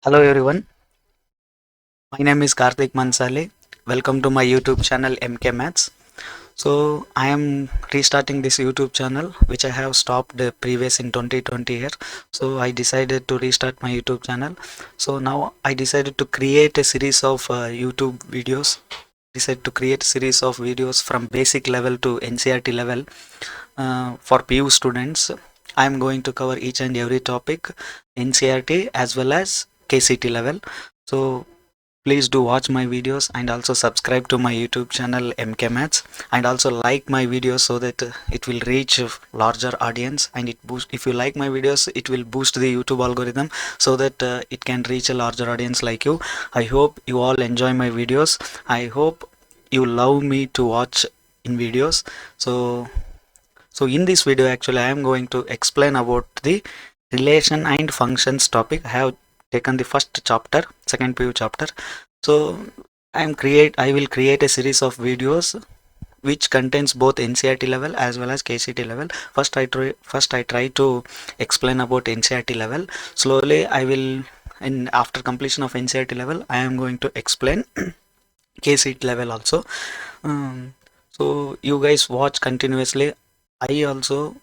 Hello everyone, my name is Karthik Mansali. Welcome to my YouTube channel MK Maths. So I am restarting this YouTube channel which I have stopped previous in 2020 here. So I decided to restart my YouTube channel. So now I decided to create a series of YouTube videos. Decided to create a series of videos from basic level to NCERT level for PU students. I am going to cover each and every topic NCERT as well as KCET level. So please do watch my videos and also subscribe to my YouTube channel MK Maths, and also like my videos so that it will reach a larger audience, and it boost, if you like my videos it will boost the YouTube algorithm so that it can reach a larger audience like you. I hope you all enjoy my videos. I hope you love me to watch in videos. So in this video actually I am going to explain about the relation and functions topic. I have taken the first chapter, second PU chapter. So I will create a series of videos which contains both NCERT level as well as KCET level. First I try to explain about NCERT level. Slowly I will, and after completion of NCERT level I am going to explain KCET level also. So you guys watch continuously. I also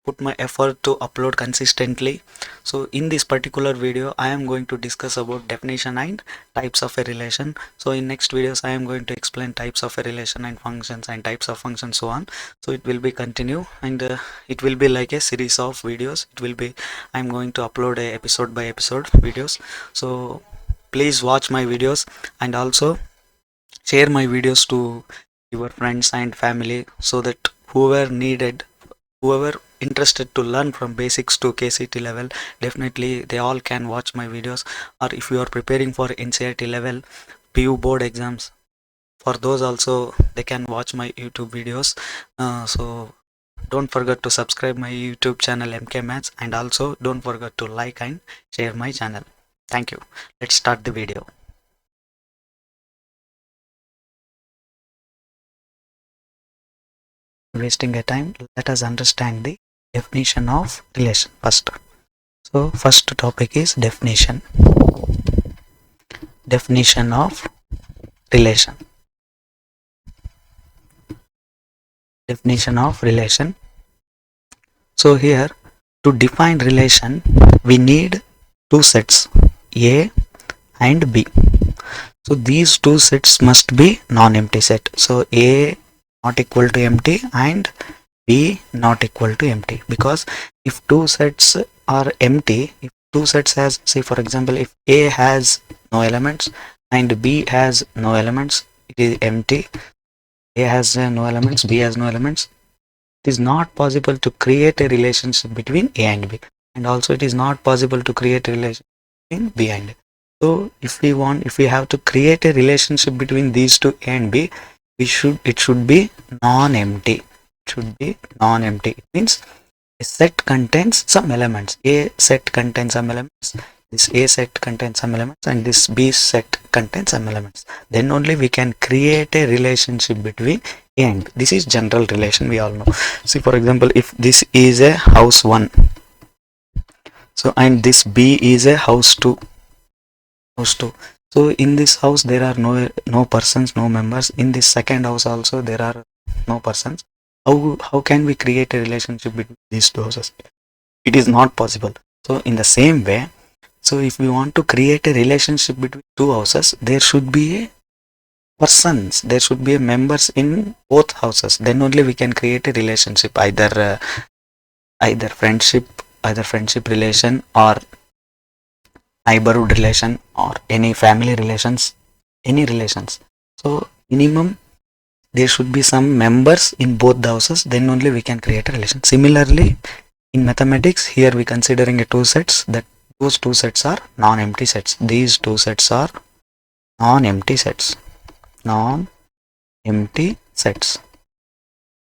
put my effort to upload consistently. So in this particular video I am going to discuss about definition and types of a relation. So in next videos I am going to explain types of a relation and functions and types of functions, so on. So it will be continue, and it will be like a series of videos. It will be, I am going to upload a episode by episode videos. So please watch my videos and also share my videos to your friends and family so that whoever interested to learn from basics to KCET level, definitely they all can watch my videos. Or if you are preparing for NCERT level PU board exams, for those also they can watch my YouTube videos. So don't forget to subscribe my YouTube channel MK Maths, and also don't forget to like and share my channel. Thank you. Let's start the video. Wasting a time, let us understand the definition of relation first. So first topic is definition of relation. Definition of relation. So here, to define relation we need two sets, A and B. So these two sets must be non-empty set. So A not equal to empty and B not equal to empty, because if two sets are empty, if two sets has, say for example, if A has no elements and B has no elements, it is empty. A has no elements, B has no elements. It is not possible to create a relationship between A and B, and also it is not possible to create a relationship between B and A. So if we have to create a relationship between these two, A and B, it should be non-empty. It should be non-empty. It means a set contains some elements. A set contains some elements. This A set contains some elements, and this B set contains some elements. Then only we can create a relationship between A and B. This is general relation, we all know. See for example, if this is a house 1, so and this B is a house 2. So in this house there are no persons, no members. In this second house also there are no persons. How can we create a relationship between these two houses? It is not possible. So in the same way, so if we want to create a relationship between two houses, there should be a persons, there should be a members in both houses. Then only we can create a relationship, either friendship relation, or neighborhood relation, or any family relations, any relations. So minimum there should be some members in both the houses, then only we can create a relation. Similarly in mathematics, here we considering a two sets, that those two sets are non-empty sets. These two sets are non-empty sets. Non-empty sets.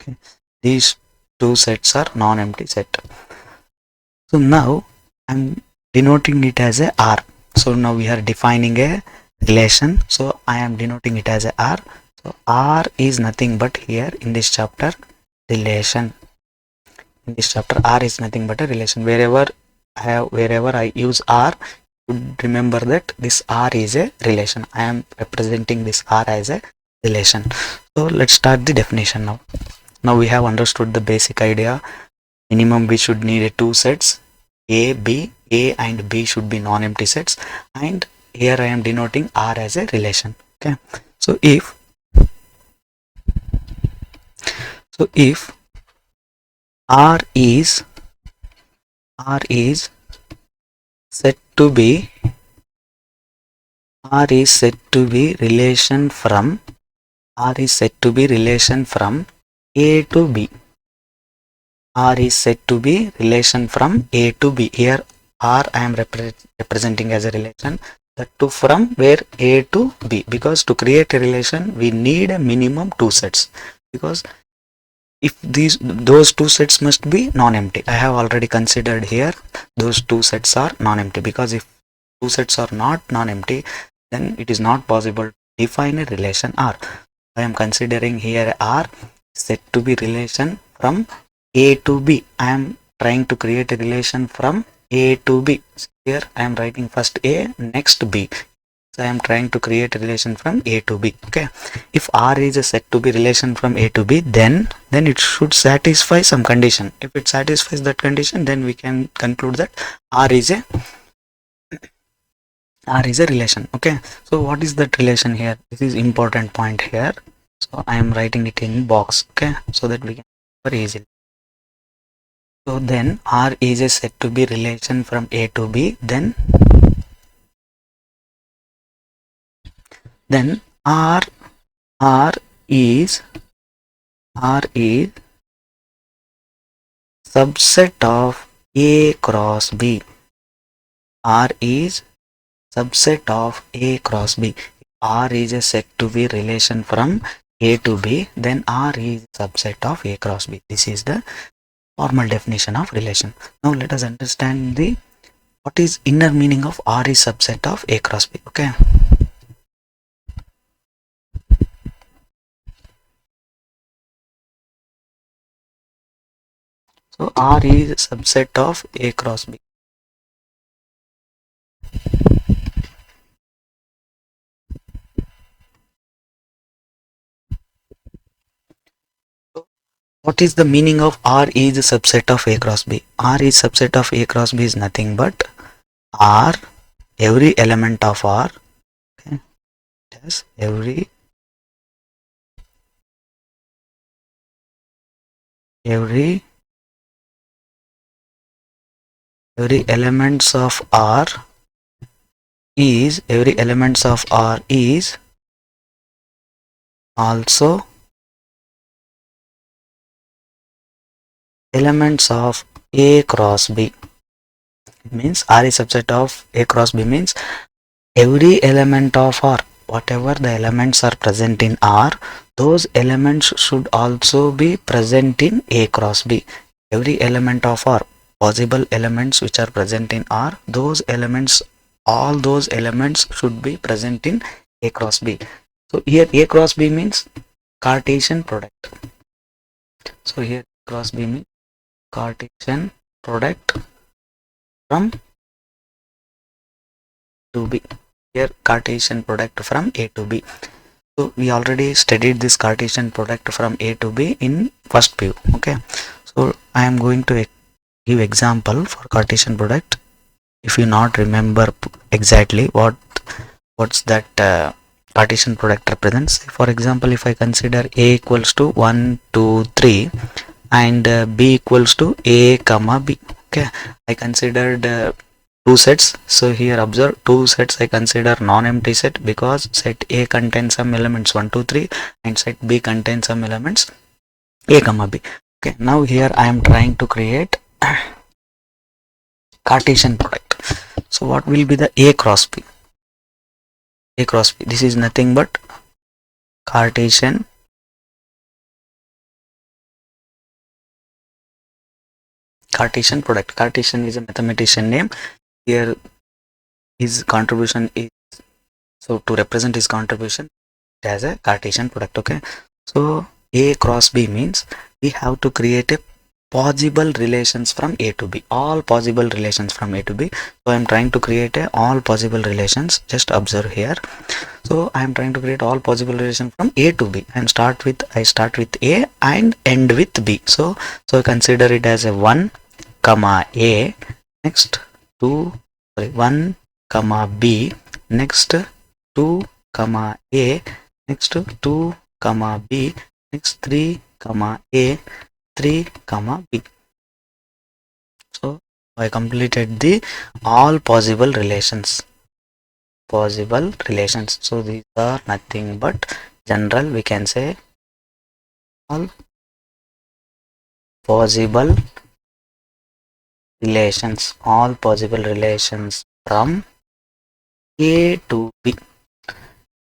Okay. These two sets are non-empty set. So now I'm denoting it as a R. So now we are defining a relation. So I am denoting it as a R. So R is nothing but here in this chapter relation. In this chapter R is nothing but a relation. Wherever I use R, should remember that this R is a relation. I am representing this R as a relation. So let's start the definition now. Now we have understood the basic idea. Minimum we should need two sets, A, B. A and B should be non-empty sets, and here I am denoting R as a relation. Okay. So if R is said to be relation from A to B. R is said to be relation from A to B. Here R I am representing as a relation, that too from where A to B, because to create a relation we need a minimum two sets, because if those two sets must be non-empty. I have already considered here those two sets are non-empty, because if two sets are not non-empty, then it is not possible to define a relation R. I am considering here R set to be relation from A to B. I am trying to create a relation from A to B. Here I am writing first A, next B. So I am trying to create a relation from A to B. Okay. If R is a set to be relation from A to B, then it should satisfy some condition. If it satisfies that condition, then we can conclude that R is a relation. Okay. So what is that relation here? This is important point here. So I am writing it in box. Okay. So that we can very easily. So then R is a set to be relation from A to B. Then R is subset of A cross B. R is subset of A cross B. If R is a set to be relation from A to B, then R is subset of A cross B. This is the formal definition of relation. Now let us understand what is inner meaning of R is subset of A cross B. Okay. So R is subset of A cross B. So what is the meaning of R is subset of A cross B? R is subset of A cross B is nothing but R, every element of R, okay, yes, every elements of R is also elements of A cross B. It means R is subset of A cross B means every element of R, whatever the elements are present in R, those elements should also be present in A cross B. Every element of R, possible elements which are present in R, all those elements should be present in A cross B. So here A cross B means Cartesian product. So here A cross B means Cartesian product from to B. Here Cartesian product from A to B. So we already studied this Cartesian product from A to B in first view. Okay. So I am going to give example for Cartesian product. If you not remember exactly what's that Cartesian product represents. For example, if I consider A equals to 1, 2, 3 and B equals to A comma B. Okay. I considered two sets. So here observe two sets I consider non-empty set, because set A contains some elements 1, 2, 3 and set B contains some elements A comma B. Okay, now here I am trying to create Cartesian product. So what will be the A cross B? A cross B, this is nothing but Cartesian product. Cartesian is a mathematician name. Here his contribution is, so to represent his contribution as a Cartesian product. Okay, so A cross B means we have to create a possible relations from A to B, all possible relations from A to B. So I am trying to create a all possible relations. Just observe here. So I am trying to create all possible relations from A to B, and I start with A and end with B. So consider it as a 1 comma A, next 1 comma B, next 2 comma A, next 2 comma B, next 3 comma A, 3 comma B. So I completed the all possible relations. So these are nothing but general, we can say all possible relations from A to B.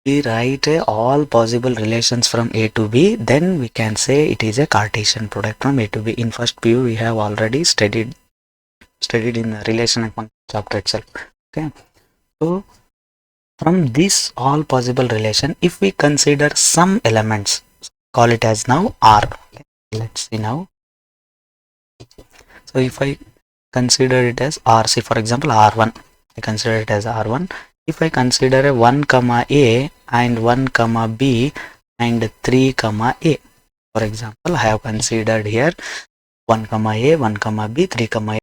We write all possible relations from A to B, then we can say it is a Cartesian product from A to B. In first view we have already studied in the relation and function chapter itself. Okay, so from this all possible relation, if we consider some elements, call it as now R. Okay, let's see now. So if I consider it as R, say for example R1, I consider it as R1. If I consider a 1 comma A and 1 comma B and 3 comma A, for example I have considered here 1 comma A, 1 comma B, 3 comma A.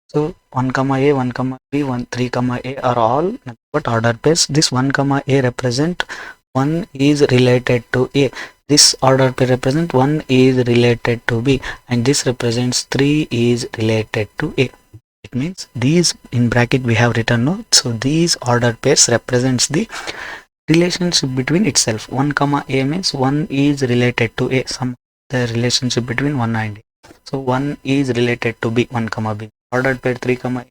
So 1 comma A, 1 comma B, 3 comma A are all nothing but order pairs. This 1 comma A represent 1 is related to A. This order pair represent 1 is related to B, and this represents 3 is related to A. It means these in bracket we have written no. So these order pairs represents the relationship between itself. 1 comma A means 1 is related to A. Some the relationship between 1 and A. So 1 is related to B, 1 comma B. Ordered pair 3 comma A,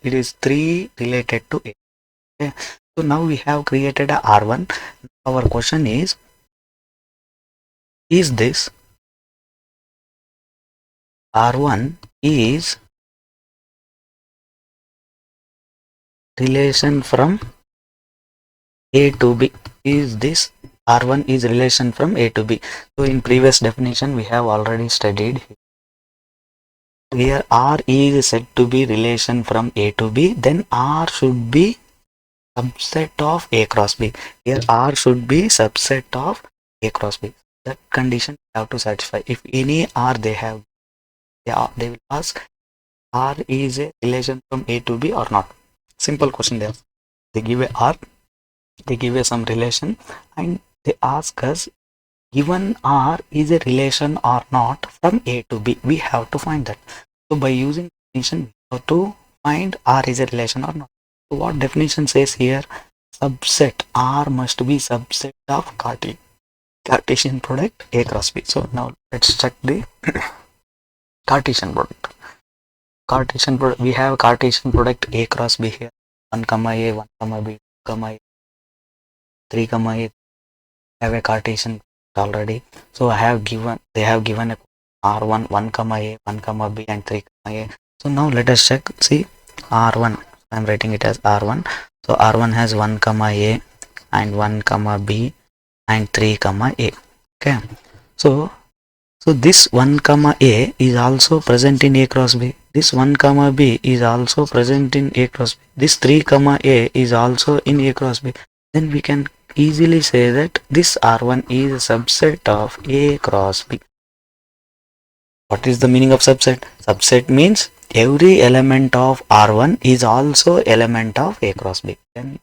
it is 3 related to A. Okay. So now we have created a R1. Our question is this R1 is relation from A to B? Is this R1 is relation from A to B? So in previous definition we have already studied. Here R is said to be relation from A to B, then R should be subset of A cross B. Here R should be subset of A cross B. That condition you have to satisfy. If any R they have, they will ask R is a relation from A to B or not. Simple question they ask. They give a R, they give a some relation, and they ask us given R is a relation or not from A to B. We have to find that. So by using definition, we have to find R is a relation or not. So what definition says here? Subset R must be subset of Cartesian product A cross B. So now let's check the Cartesian product. We have Cartesian product A cross B here. 1 comma A, 1 comma B, 2 comma A, 3 comma A. Have a Cartesian already. So they have given a R1, 1 comma A, 1 comma B and 3 comma A. So now let us check. See R1, I am writing it as R1. So R1 has 1 comma A and 1 comma B and 3 comma A. Okay. So this 1 comma A is also present in A cross B. This 1 comma B is also present in A cross B. This 3 comma A is also in A cross B. Then we can easily say that this R1 is a subset of A cross B. What is the meaning of subset? Subset means every element of R1 is also element of A cross B. Then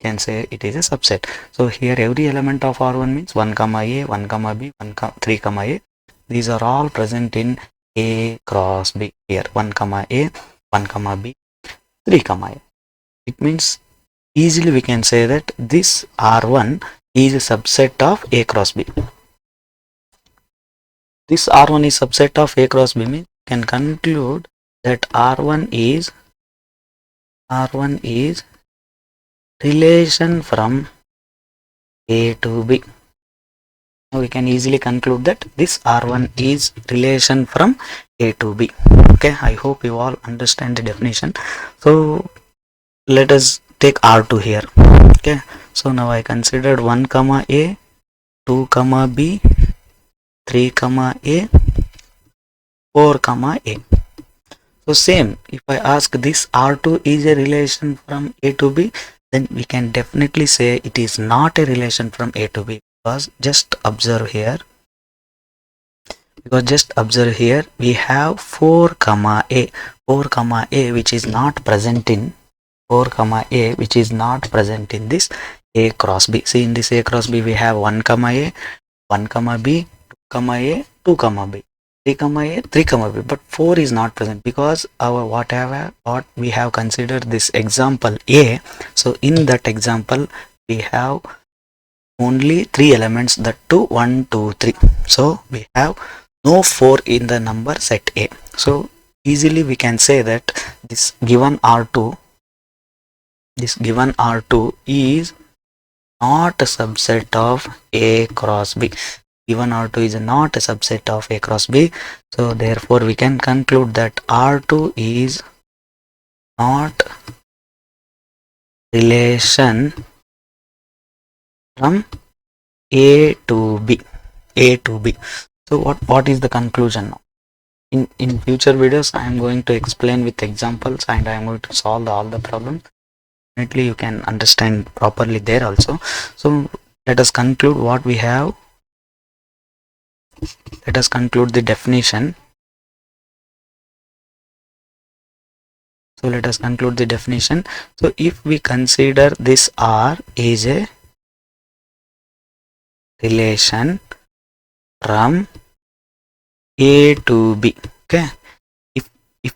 can say it is a subset. So here every element of R1 means 1 comma A, 1 comma B, 3 comma A. These are all present in A cross B. Here 1 comma A, 1 comma B, 3 comma A. It means easily we can say that this R1 is a subset of A cross B. This R1 is subset of A cross B means can conclude that R1 is relation from A to B. Now we can easily conclude that this R1 is relation from A to B. Okay, I hope you all understand the definition. So let us take R2 here. Okay, so now I considered 1 comma A, 2 comma b, 3 comma a, 4 comma a. So same, if I ask this R2 is a relation from A to B, then we can definitely say it is not a relation from A to B, because just observe here, we have 4 comma A, 4 comma A which is not present in 4 comma A which is not present in this A cross B. See, in this A cross B we have 1 comma A, 1 comma B, 2 comma A, 2 comma B, 3 comma A, 3 comma B, but 4 is not present because our what we have considered this example A. So in that example we have only 3 elements, that 2, 1, 2, 3. So we have no 4 in the number set A. So easily we can say that this given R2 is not a subset of A cross B. Given R2 is not a subset of A cross B. So therefore we can conclude that R2 is not relation from A to B. So what is the conclusion now? In future videos I am going to explain with examples, and I am going to solve all the problems. Definitely you can understand properly there also. So let us conclude what we have. Let us conclude the definition. So let us conclude the definition. So if we consider this R is a relation from A to B, okay, if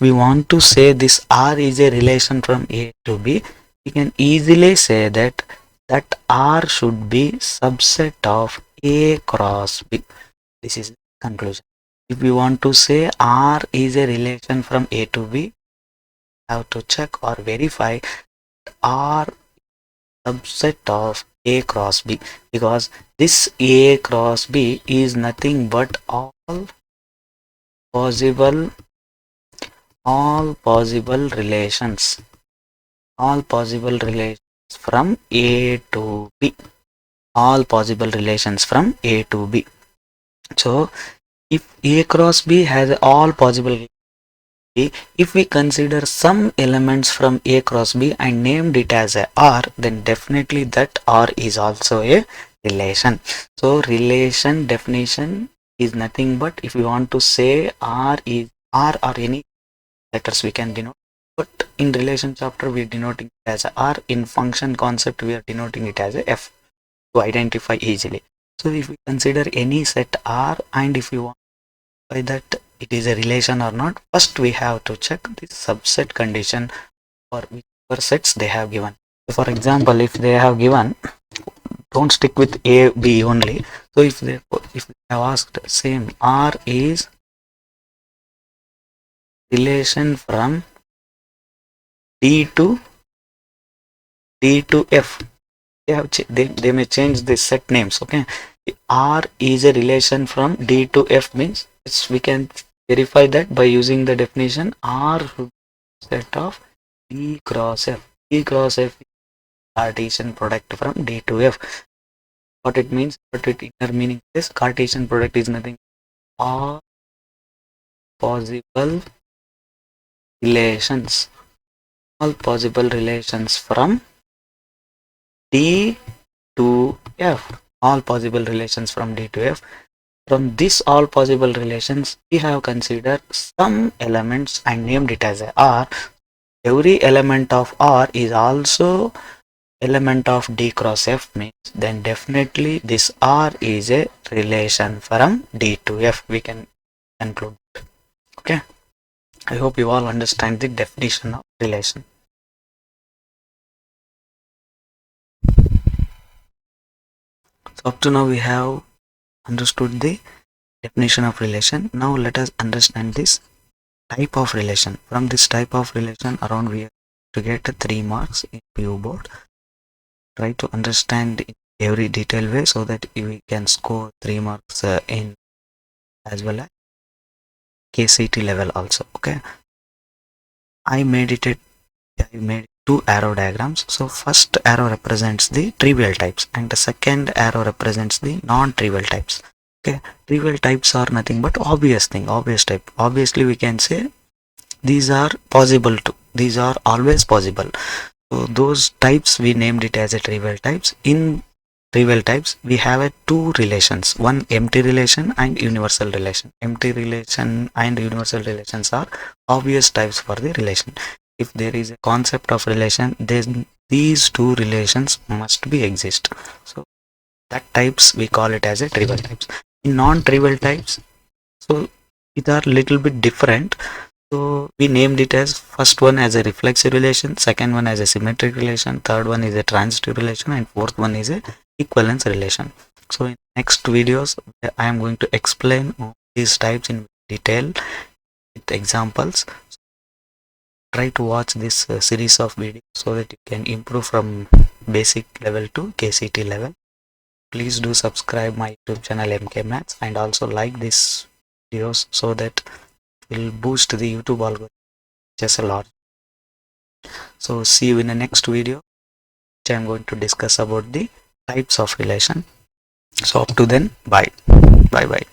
we want to say this R is a relation from A to B, we can easily say that R should be subset of A cross B. This is the conclusion. If we want to say R is a relation from A to B, have to check or verify R subset of A cross B, because this A cross B is nothing but all possible relations from A to B, all possible relations from A to B. So if A cross B has all possible, if we consider some elements from A cross B and named it as a R, then definitely that R is also a relation. So relation definition is nothing but, if we want to say R is R or any letters we can denote, but in relation chapter we are denoting it as a R. In function concept we are denoting it as a F to identify easily. So if we consider any set R, and if we want by that it is a relation or not, first we have to check the subset condition for whichever sets they have given. So for example, if they have given, don't stick with A, B only. So if they have asked same R is relation from D to F, they may change the set names, okay. R is a relation from D to F means we can verify that by using the definition R set of D cross F. D cross F is Cartesian product from D to F. What it means, inner meaning is Cartesian product is nothing all possible relations from D to F. All possible relations from D to F. From this all possible relations, we have considered some elements and named it as a R. Every element of R is also element of D cross F means, then definitely this R is a relation from D to F. We can conclude. Okay. I hope you all understand the definition of relation. So up to now we have understood the definition of relation. Now let us understand this type of relation. From this type of relation around we have to get 3 marks in PU board. Try to understand in every detailed way so that we can score 3 marks in as well as KCET level also. Okay, I made it two arrow diagrams. So first arrow represents the trivial types and the second arrow represents the non-trivial types. Okay, trivial types are nothing but obvious thing, obvious type. Obviously we can say these are possible to, these are always possible. So those types we named it as a trivial types. In trivial types we have a two relations, one empty relation and universal relation. Empty relation and universal relations are obvious types for the relation. If there is a concept of relation, then these two relations must be exist. So that types we call it as a trivial types. In non-trivial types, so it are little bit different. So we named it as first one as a reflexive relation, second one as a symmetric relation, third one is a transitive relation, and fourth one is a equivalence relation. So in next videos I am going to explain all these types in detail with examples. Try to watch this series of videos so that you can improve from basic level to KCET level. Please do subscribe my YouTube channel MK Maths and also like these videos so that it will boost the YouTube algorithm just a lot. So see you in the next video, which I am going to discuss about the types of relation. So up to then, bye bye.